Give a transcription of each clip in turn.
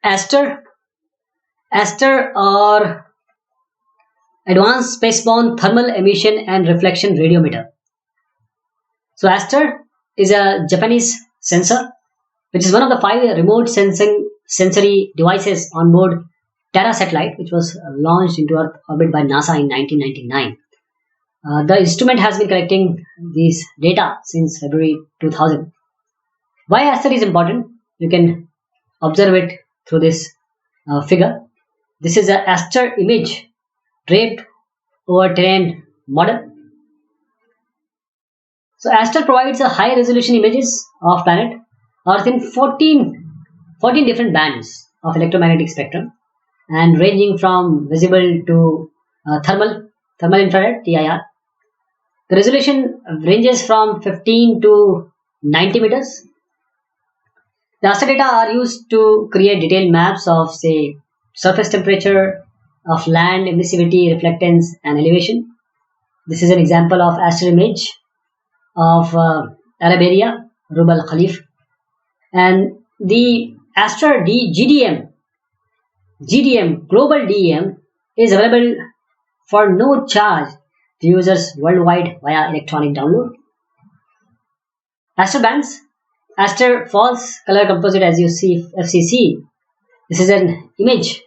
Aster, Aster or Advanced Spaceborne Thermal Emission and Reflection Radiometer. So Aster is a Japanese sensor, which is one of the five remote sensing sensory devices on board Terra satellite, which was launched into Earth orbit by NASA in 1999. The instrument has been collecting these data since February 2000. Why Aster is important? You can observe it through this figure. This is a Aster image draped over terrain model. So Aster provides a high resolution images of planet Earth in 14 different bands of electromagnetic spectrum and ranging from visible to thermal infrared TIR. The resolution ranges from 15 to 90 meters. The raster data are used to create detailed maps of, say, surface temperature, of land emissivity, reflectance, and elevation. This is an example of aster image of Arab area, Rub al Khalif. And the Aster GDM, Global DEM, is available for no charge to users worldwide via electronic download. Aster bands, Aster false color composite, as you see FCC. This is an image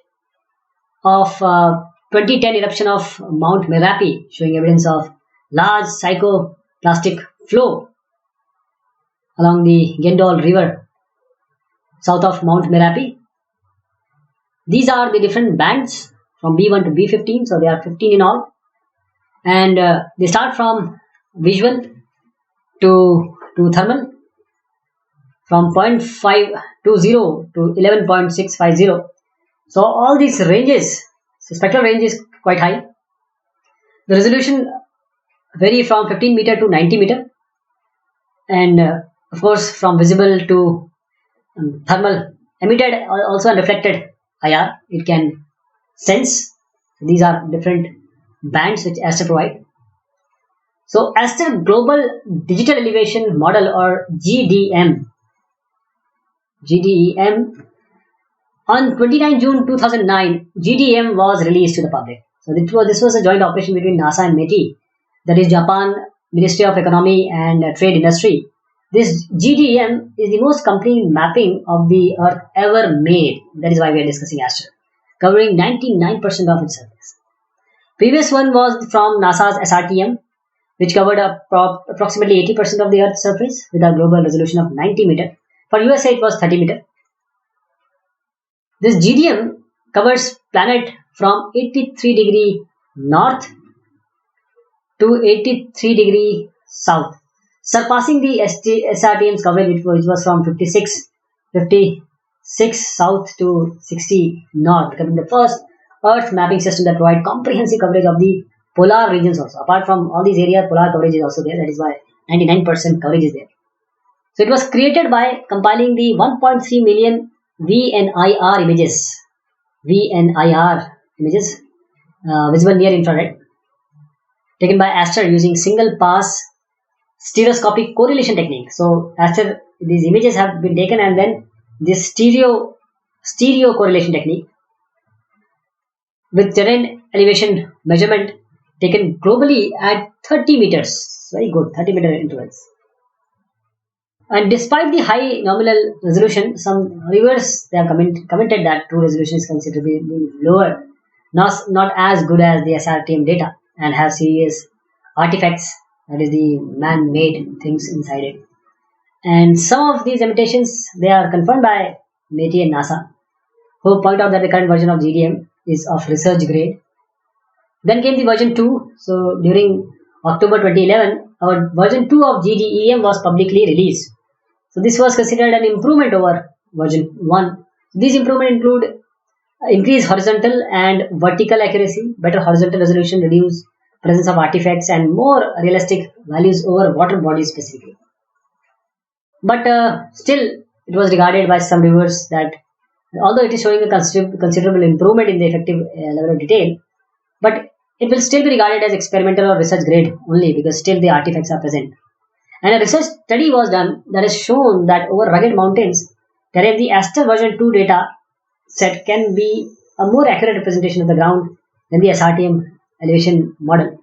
of 2010 eruption of Mount Merapi, showing evidence of large psychoplastic flow along the Gendol River south of Mount Merapi. These are the different bands from B1 to B15, so there are 15 in all, and they start from visual to thermal, from 0.520 to 11.650. So all these ranges, so spectral range is quite high. The resolution vary from 15 meter to 90 meter, and of course from visible to thermal, emitted also and reflected IR. It can sense. These are different bands which Aster provide. So Aster Global Digital Elevation Model, or GDEM, on 29 June 2009, GDM was released to the public. So this was a joint operation between NASA and METI, that is Japan Ministry of Economy and Trade Industry. This GDM is the most complete mapping of the Earth ever made. That is why we are discussing Aster, covering 99% of its surface. Previous one was from NASA's SRTM, which covered approximately 80% of the Earth's surface with a global resolution of 90 meter. For USA, it was 30 meter. This GDM covers planet from 83° north to 83° south, surpassing the SRTM's coverage, which was from 56 south to 60 north, becoming the first Earth mapping system that provide comprehensive coverage of the polar regions also. Apart from all these areas, polar coverage is also there. That is why 99% coverage is there. So it was created by compiling the 1.3 million VNIR images, visible near infrared, taken by Aster using single pass stereoscopic correlation technique. So Aster, these images have been taken, and then this stereo correlation technique with terrain elevation measurement taken globally at 30 meters. Very good, 30 meter intervals. And despite the high nominal resolution, some reviewers they have commented that true resolution is considerably lower, not as good as the SRTM data, and have serious artifacts, that is the man-made things inside it. And some of these limitations they are confirmed by METI and NASA, who point out that the current version of GDM is of research grade. Then came the version 2. So during October 2011, our version 2 of GDEM was publicly released. So this was considered an improvement over version 1. These improvements include increased horizontal and vertical accuracy, better horizontal resolution, reduced presence of artifacts, and more realistic values over water bodies specifically. But still, it was regarded by some reviewers that although it is showing a considerable improvement in the effective level of detail, but it will still be regarded as experimental or research grade only, because still the artifacts are present. And a research study was done that has shown that over rugged mountains, there is the Aster version 2 data set can be a more accurate representation of the ground than the SRTM elevation model.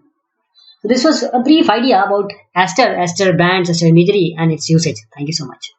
So this was a brief idea about Aster, Aster brands, Aster imagery, and its usage. Thank you so much.